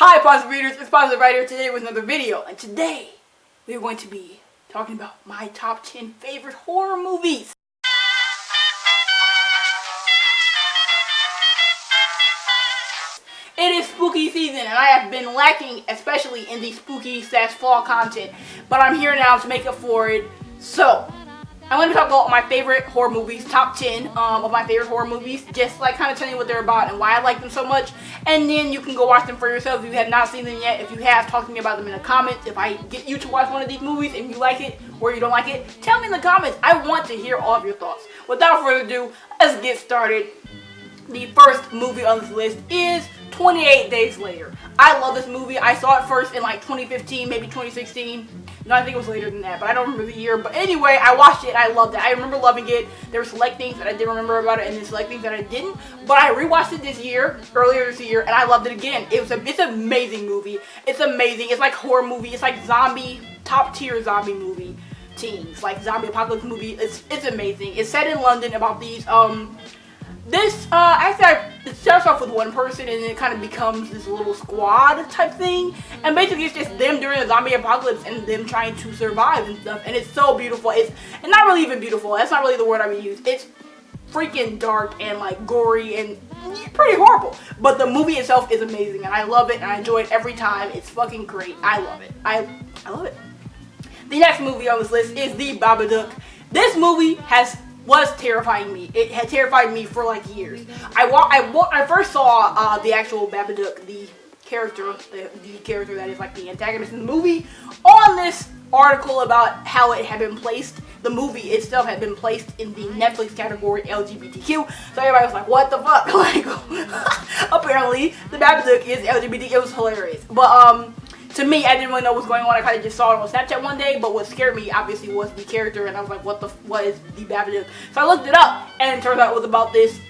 Hi Positive Readers, it's Positive Writer today with another video, and today we are going to be talking about my top 10 favorite horror movies. It is spooky season and I have been lacking, especially in the spooky / fall content, but I'm here now to make up for it. So, I'm going to talk about my favorite horror movies, top 10 of my favorite horror movies, just like kind of telling you what they're about and why I like them so much, and then you can go watch them for yourself if you have not seen them yet. If you have, talk to me about them in the comments. If I get you to watch one of these movies and you like it or you don't like it, tell me in the comments. I want to hear all of your thoughts. Without further ado, let's get started. The first movie on this list is 28 Days Later. I love this movie. I saw it first in like 2015, maybe 2016. No, I think it was later than that, but I don't remember the year. But anyway, I watched it and I loved it. I remember loving it. There were select things that I didn't remember about it and then select things that I didn't. But I rewatched it earlier this year, and I loved it again. It's an amazing movie. It's amazing. It's like horror movie. It's like top tier zombie movie teams. Like zombie apocalypse movie. It's amazing. It's set in London about these, it starts off with one person and then it kind of becomes this little squad type thing, and basically it's just them during the zombie apocalypse and them trying to survive and stuff, and it's so beautiful. It's not really even beautiful, that's not really the word I would use. It's freaking dark and like gory and pretty horrible, but the movie itself is amazing and I love it and I enjoy it every time. It's fucking great. I love it. I love it. The next movie on this list is The Babadook. This movie was terrifying me. It had terrified me for like years. I first saw the actual Babadook, the character that is like the antagonist in the movie, on this article about how it had been placed. The movie itself had been placed in the Netflix category LGBTQ. So everybody was like, what the fuck? Like, apparently the Babadook is LGBT. It was hilarious. But to me, I didn't really know what was going on. I kind of just saw it on Snapchat one day, but what scared me, obviously, was the character, and I was like, what is the Babadook? So I looked it up, and it turns out it was about this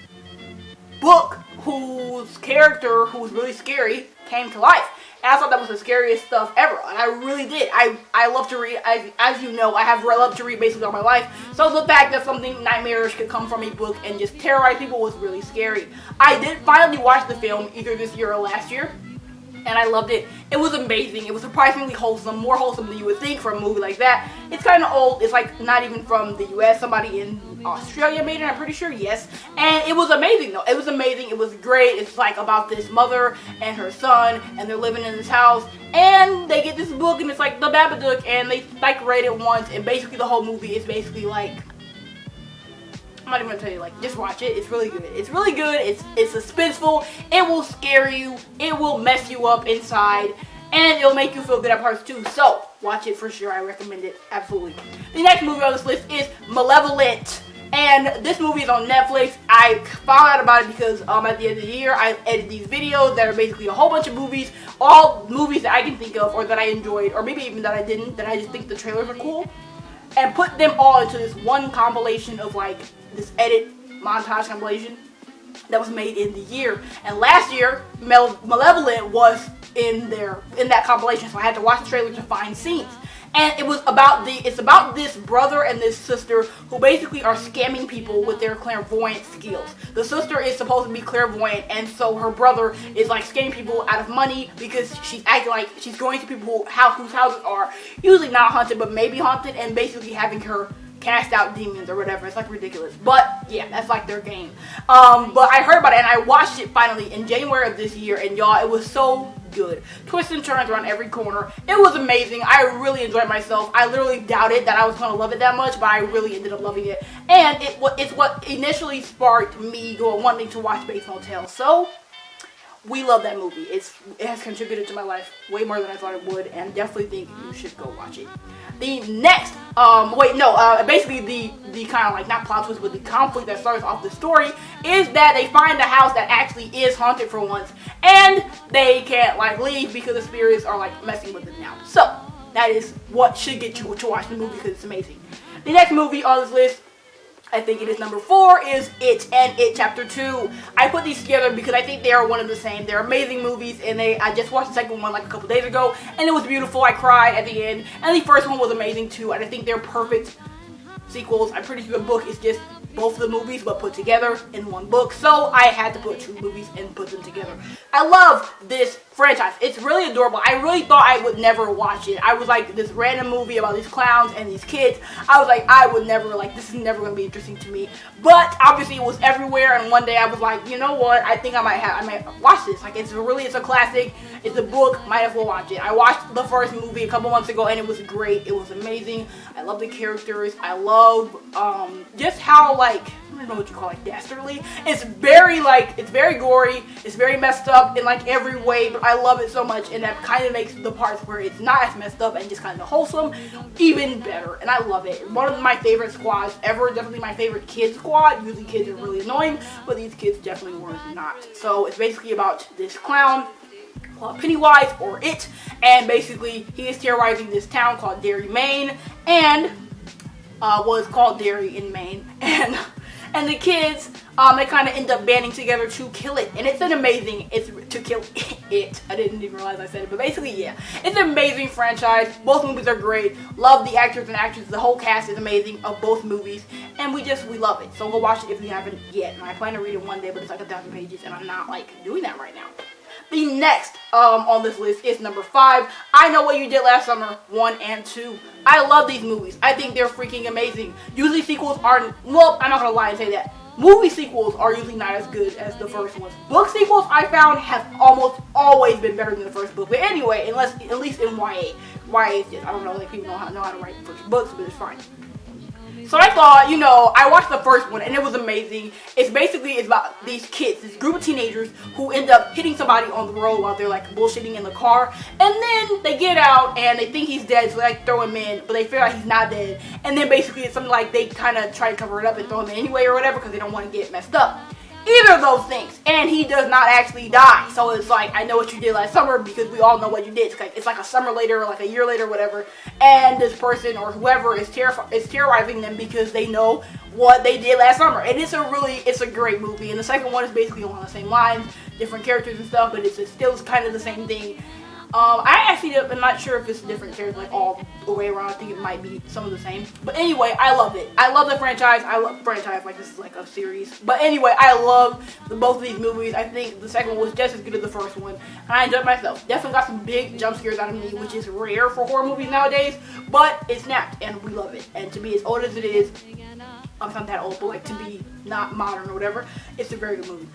book whose character, who was really scary, came to life. And I thought that was the scariest stuff ever, and I really did. I love to read. As you know, I have loved to read basically all my life, so the fact that something nightmarish could come from a book and just terrorize people was really scary. I did finally watch the film either this year or last year, and I loved it. It was amazing. It was surprisingly wholesome, more wholesome than you would think for a movie like that. It's kind of old. It's like not even from the US. Somebody in Australia made it, I'm pretty sure, yes. And it was amazing though. It was amazing. It was great. It's like about this mother and her son, and they're living in this house, and they get this book, and it's like The Babadook, and they like read it once, and basically the whole movie is basically like, I'm not even gonna tell you, like, just watch it. It's really good. It's really good. It's suspenseful. It will scare you. It will mess you up inside, and it'll make you feel good at parts too. So watch it for sure. I recommend it absolutely. The next movie on this list is Malevolent, and this movie is on Netflix. I found out about it because at the end of the year I edit these videos that are basically a whole bunch of movies, all movies that I can think of or that I enjoyed, or maybe even that I didn't, that I just think the trailers are cool, and put them all into this one compilation of like this edit montage compilation that was made in the year. And last year, Malevolent was in that compilation, so I had to watch the trailer to find scenes. And it's about this brother and this sister who basically are scamming people with their clairvoyant skills. The sister is supposed to be clairvoyant, and so her brother is like scamming people out of money because she's acting like she's going to people whose houses are usually not haunted but maybe haunted, and basically having her cast out demons or whatever. It's like ridiculous, but yeah, that's like their game. But I heard about it and I watched it finally in January of this year, and y'all, it was so good. Twists and turns around every corner. It was amazing. I really enjoyed myself. I literally doubted that I was going to love it that much, but I really ended up loving it, and it's what initially sparked me wanting to watch Bates Motel. So we love that movie. It has contributed to my life way more than I thought it would, and definitely think you should go watch it. The next, basically the kind of like, not plot twist, but the conflict that starts off the story is that they find a house that actually is haunted for once, and they can't like leave because the spirits are like messing with them now. So that is what should get you to watch the movie because it's amazing. The next movie on this list, I think it is number 4, is It and It Chapter 2. I put these together because I think they are one and the same. They're amazing movies, and I just watched the second one like a couple days ago, and it was beautiful. I cried at the end, and the first one was amazing too, and I think they're perfect sequels. I'm pretty sure the book is just both of the movies but put together in one book, so I had to put 2 movies and put them together. I love this franchise. It's really adorable. I really thought I would never watch it. I was like, this random movie about these clowns and these kids, I was like, I would never, like, this is never going to be interesting to me. But obviously it was everywhere, and one day I was like, you know what, I think I might watch this. Like, it's a classic. It's a book, might as well watch it. I watched the first movie a couple months ago and it was great. It was amazing. I love the characters. I love just how, like, I don't know what you call it, like, dastardly. It's very gory. It's very messed up in like every way, but I love it so much, and that kind of makes the parts where it's not as messed up and just kind of wholesome even better, and I love it. One of my favorite squads ever, definitely my favorite kid squad. Usually kids are really annoying, but these kids definitely were not. So it's basically about this clown called Pennywise, or It, and basically he is terrorizing this town called Derry, Maine, and was called Derry in Maine, and the kids, they kind of end up banding together to kill it, and it's an amazing, to kill it. I didn't even realize I said it, but basically, yeah, it's an amazing franchise. Both movies are great. Love the actors and actresses. The whole cast is amazing of both movies, and we love it. So go watch it if you haven't yet. And I plan to read it one day, but it's like 1,000 pages, and I'm not like doing that right now. The next on this list is number 5. I Know What You Did Last Summer 1 and 2. I love these movies. I think they're freaking amazing. Usually sequels are, well, I'm not gonna lie and say that. Movie sequels are usually not as good as the first ones. Book sequels, I found, have almost always been better than the first book. But anyway, at least in YA. YA is just, I don't know, like, people know how to write first books, but it's fine. So I thought, you know, I watched the first one and it was amazing. It's about these kids, this group of teenagers who end up hitting somebody on the road while they're like bullshitting in the car. And then they get out and they think he's dead, so they like throw him in, but they figure out he's not dead. And then basically it's something like they kind of try to cover it up and throw him in anyway or whatever because they don't want to get messed up. Either of those things, and he does not actually die. So it's like, I know what you did last summer because we all know what you did. It's like a summer later or like a year later or whatever, and this person or whoever is terrorizing them because they know what they did last summer. And it's a great movie. And the second one is basically along the same lines, different characters and stuff, but it's still kind of the same thing. I actually am not sure if it's different characters like all the way around. I think it might be some of the same. But anyway, I love it. I love the franchise. I love the franchise like this is like a series. But anyway, I love both of these movies. I think the second one was just as good as the first one. And I enjoyed myself. Definitely got some big jump scares out of me, which is rare for horror movies nowadays. But it snapped, and we love it. And to be as old as it is, I'm not that old, but like to be not modern or whatever, it's a very good movie.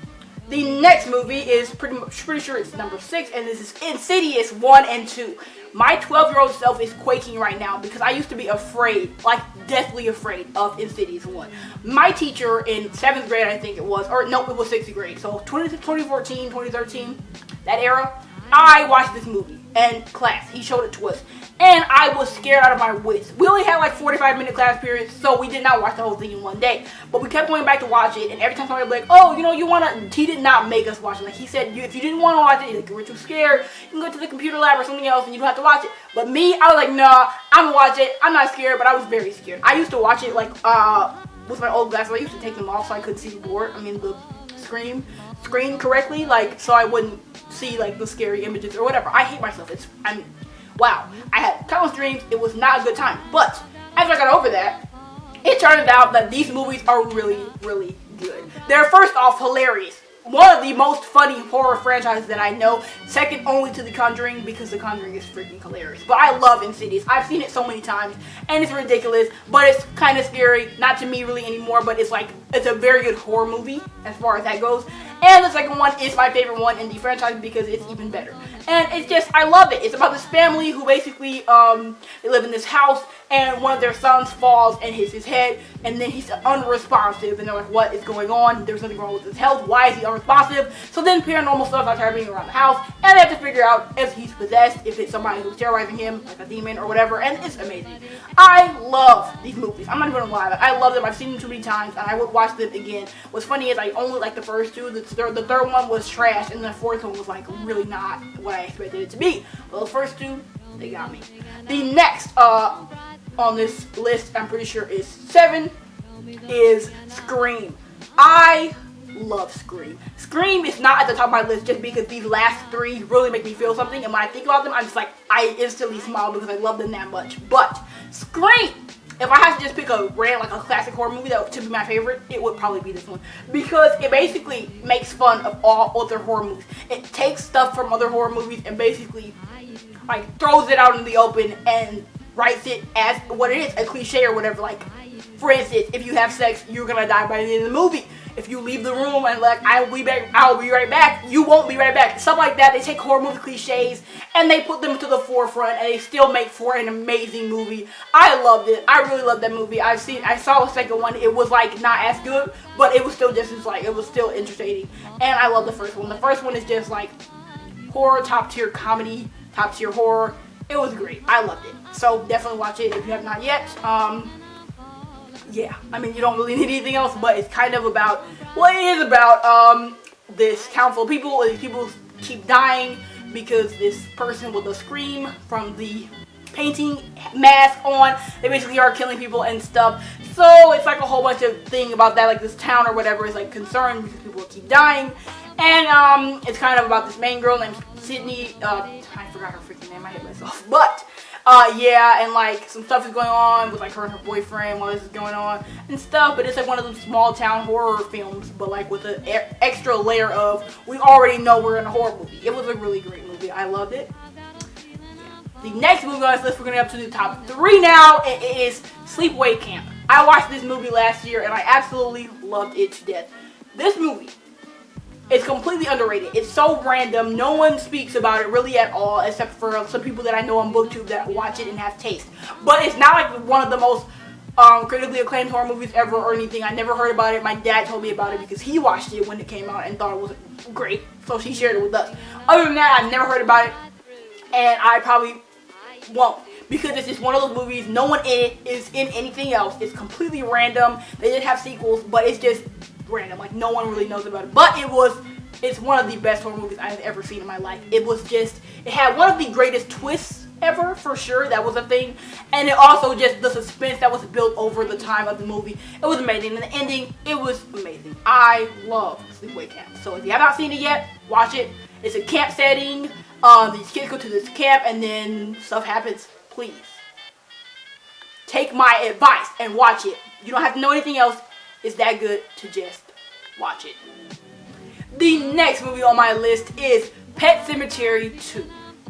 The next movie is pretty sure it's number 6, and this is Insidious 1 and 2. My 12-year-old self is quaking right now because I used to be afraid, like deathly afraid of Insidious 1. My teacher in 7th grade, I think it was, or no, it was 6th grade, so 2014, 2013, that era, I watched this movie in class. He showed it to us. And I was scared out of my wits. We only had like 45-minute class periods, so we did not watch the whole thing in one day. But we kept going back to watch it, and every time somebody would be like, oh, you know, you wanna, he did not make us watch it. Like, he said, if you didn't want to watch it, like, you were too scared, you can go to the computer lab or something else, and you don't have to watch it. But me, I was like, nah, I'm gonna watch it. I'm not scared, but I was very scared. I used to watch it, like, with my old glasses. I used to take them off so I couldn't see the board, the screen correctly, like, so I wouldn't see, like, the scary images or whatever. I hate myself. Wow, I had countless dreams. It was not a good time. But after I got over that, it turned out that these movies are really, really good. They're first off hilarious. One of the most funny horror franchises that I know, second only to The Conjuring, because The Conjuring is freaking hilarious. But I love Insidious. I've seen it so many times, and it's ridiculous, but it's kind of scary. Not to me really anymore, but it's a very good horror movie as far as that goes. And the second one is my favorite one in the franchise because it's even better. And it's just, I love it. It's about this family who basically, they live in this house, and one of their sons falls and hits his head, and then he's unresponsive, and they're like, what is going on? There's nothing wrong with his health. Why is he unresponsive? So then paranormal stuff starts happening around the house, and they have to figure out if he's possessed, if it's somebody who's terrorizing him, like a demon or whatever, and it's amazing. I love these movies. I'm not even gonna lie. I love them. I've seen them too many times, and I would watch them again. What's funny is I only like the first two. The third one was trash, and the fourth one was like really not what I expected it to be. But the first two, they got me. The next on this list, I'm pretty sure is 7, is Scream. I love Scream. Scream is not at the top of my list just because these last 3 really make me feel something, and when I think about them, I'm just like, I instantly smile because I love them that much. But Scream, if I had to just pick a like a classic horror movie that to be my favorite, it would probably be this one. Because it basically makes fun of all other horror movies. It takes stuff from other horror movies and basically like throws it out in the open and writes it as what it is, a cliche or whatever. Like, for instance, if you have sex, you're gonna die by the end of the movie. If you leave the room and like, I'll be right back, you won't be right back. Stuff like that. They take horror movie cliches and they put them to the forefront and they still make for an amazing movie. I loved it. I really loved that movie. I saw the second one. It was like not as good, but it was still just as like, it was still entertaining. And I love the first one. The first one is just like horror, top tier comedy, top tier horror. It was great. I loved it. So definitely watch it if you have not yet. Yeah, I mean, you don't really need anything else, but it's kind of about, well, it is about this town full of people. These people keep dying because this person with a scream from the painting mask on, they basically are killing people and stuff. So it's like a whole bunch of thing about that, like this town or whatever is like concerned because people keep dying. And it's kind of about this main girl named Sydney. I forgot her freaking name. I hate myself. But yeah, and like some stuff is going on with like her and her boyfriend while this is going on and stuff. But it's like one of those small town horror films, but like with an extra layer of we already know we're in a horror movie. It was a really great movie. I loved it. The next movie on this list, we're going to get up to the top 3 now. It is Sleepaway Camp. I watched this movie last year and I absolutely loved it to death. This movie, it's completely underrated. It's so random. No one speaks about it really at all, except for some people that I know on Booktube that watch it and have taste. But it's not like one of the most critically acclaimed horror movies ever or anything. I never heard about it. My dad told me about it because he watched it when it came out and thought it was great. So he shared it with us. Other than that, I've never heard about it. And I probably won't. Because it's just one of those movies, no one in it is in anything else. It's completely random. They did have sequels, but it's just random. Like, no one really knows about it. But it's one of the best horror movies I've ever seen in my life. It had one of the greatest twists ever, for sure. That was a thing. And it also just, the suspense that was built over the time of the movie. It was amazing. And the ending, it was amazing. I love Sleepaway Camp. So if you have not seen it yet, watch it. It's a camp setting. These kids go to this camp and then stuff happens. Please take my advice and watch it. You don't have to know anything else. It's that good to just watch it. The next movie on my list is Pet Sematary 2.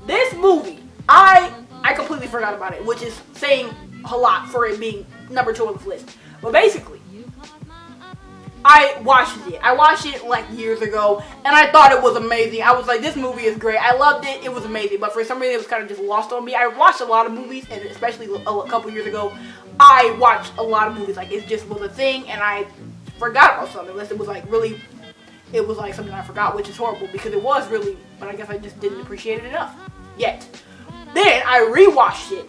This movie, I completely forgot about it, which is saying a lot for it being number 2 on this list. But basically, I watched it. I watched it like years ago, and I thought it was amazing. I was like, this movie is great. I loved it. It was amazing. But for some reason, it was kind of just lost on me. I watched a lot of movies, and especially a couple years ago, I watched a lot of movies. Like, it just was a thing, and I forgot about something. Unless it was like really, it was like something I forgot, which is horrible because it was really, but I guess I just didn't appreciate it enough yet. Then I rewatched it.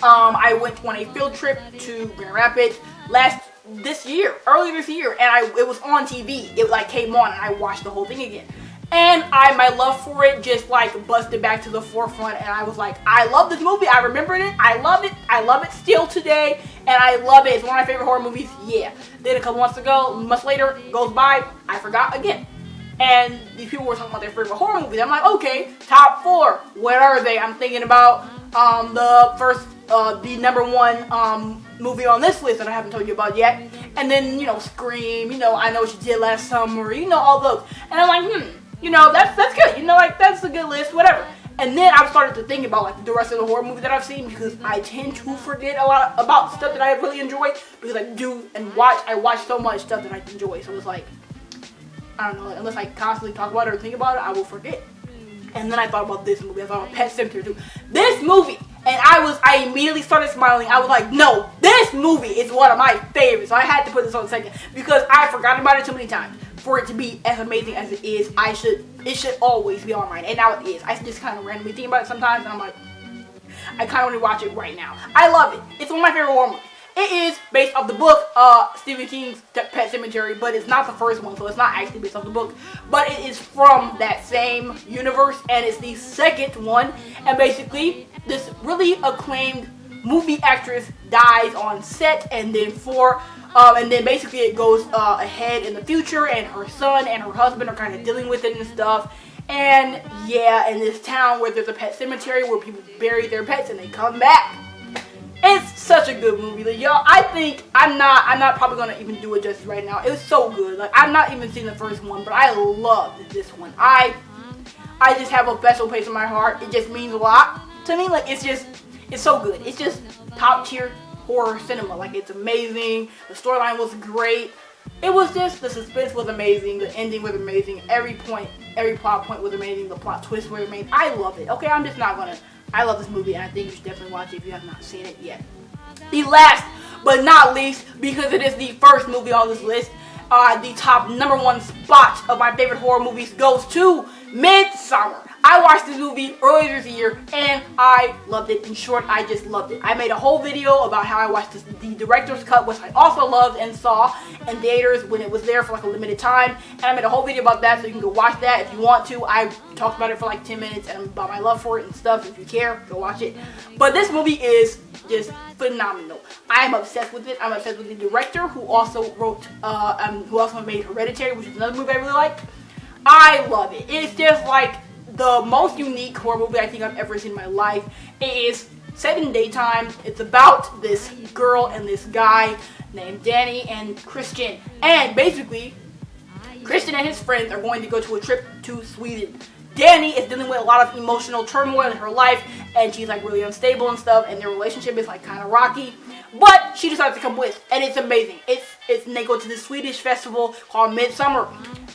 I went on a field trip to Grand Rapids earlier this year, and it was on TV. It like came on, and I watched the whole thing again. And my love for it just like busted back to the forefront, and I was like, I love this movie. I remembered it. I love it. I love it still today, and I love it. It's one of my favorite horror movies. Yeah. Then a couple months later, goes by, I forgot again. And these people were talking about their favorite horror movies. I'm like, okay, top 4. What are they? I'm thinking about the number 1 movie on this list that I haven't told you about yet. And then, Scream, I Know What You Did Last Summer, all those. And I'm like, that's good. Like, that's a good list, whatever. And then I started to think about, like, the rest of the horror movies that I've seen, because I tend to forget a lot about stuff that I really enjoy, because I watch so much stuff that I enjoy. So it's like, I don't know, unless I constantly talk about it or think about it, I will forget. And then I thought about this movie. I thought about Pet Sematary 2. This movie, and I immediately started smiling. I was like, no, this movie is one of my favorites. So I had to put this on second because I forgot about it too many times. For it to be as amazing as it is, it should always be on mine. And now it is. I just kind of randomly think about it sometimes, and I'm like, I kind of want to watch it right now. I love it. It's one of my favorite horror movies. It is based off the book, Stephen King's Pet Sematary, but it's not the first one, so it's not actually based off the book. But it is from that same universe, and it's the second one. And basically, this really acclaimed movie actress dies on set, and then basically it goes ahead in the future, and her son and her husband are kind of dealing with it and stuff. And yeah, in this town where there's a pet cemetery where people bury their pets and they come back. It's such a good movie. Like, y'all, I think I'm not probably gonna even do it justice right now. It was so good. Like, I've not even seen the first one, but I loved this one. I just have a special place in my heart. It just means a lot to me. Like, it's so good. It's just top tier horror cinema. Like, it's amazing. The storyline was great. It was just, the suspense was amazing. The ending was amazing. Every plot point was amazing. The plot twist was amazing. I love it. Okay, I love this movie, and I think you should definitely watch it if you have not seen it yet. The last but not least, because it is the first movie on this list, the top #1 spot of my favorite horror movies goes to Midsommar. I watched this movie earlier this year and I loved it. In short, I just loved it. I made a whole video about how I watched the director's cut, which I also loved and saw in theaters when it was there for like a limited time. And I made a whole video about that, so you can go watch that if you want to. I talked about it for like 10 minutes and about my love for it and stuff. If you care, go watch it. But this movie is just phenomenal. I am obsessed with it. I'm obsessed with the director, who also wrote, who also made Hereditary, which is another movie I really like. I love it. It's just like the most unique horror movie I think I've ever seen in my life. It is set in daytime. It's about this girl and this guy named Danny and Christian. And basically, Christian and his friends are going to go to a trip to Sweden. Danny is dealing with a lot of emotional turmoil in her life, and she's like really unstable and stuff, and their relationship is like kind of rocky. But she decides to come with, and it's amazing. And they go to this Swedish festival called Midsummer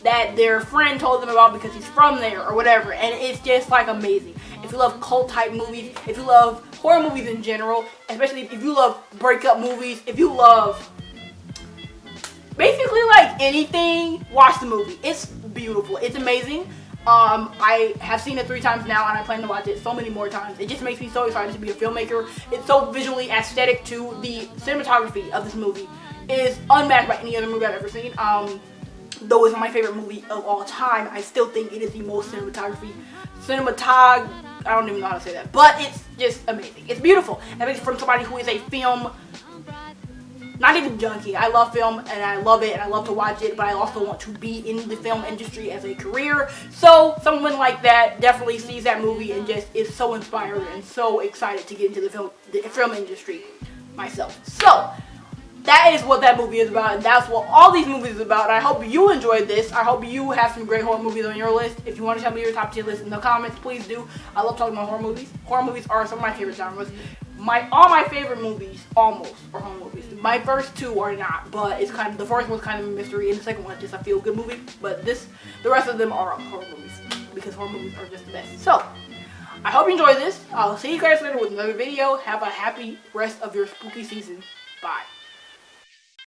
that their friend told them about because he's from there or whatever, and it's just like amazing. If you love cult type movies, if you love horror movies in general, especially if you love breakup movies, if you love basically like anything, watch the movie. It's beautiful. It's amazing. I have seen it 3 times now, and I plan to watch it so many more times. It just makes me so excited to be a filmmaker. It's so visually aesthetic too. The cinematography of this movie is unmatched by any other movie I've ever seen. Though it's my favorite movie of all time, I still think it is the most I don't even know how to say that, but it's just amazing. It's beautiful. And it's from somebody who is a film, not even junkie. I love film and I love it and I love to watch it, but I also want to be in the film industry as a career. So someone like that definitely sees that movie and just is so inspired and so excited to get into the film industry myself. So that is what that movie is about, and that's what all these movies is about. I hope you enjoyed this. I hope you have some great horror movies on your list. If you want to tell me your top 10 list in the comments, please do. I love talking about horror movies. Horror movies are some of my favorite genres. All my favorite movies, almost, are horror movies. My first 2 are not, but it's kind of, the first one's kind of a mystery, and the second one is just a feel-good movie. But the rest of them are horror movies, because horror movies are just the best. So, I hope you enjoyed this. I'll see you guys later with another video. Have a happy rest of your spooky season. Bye.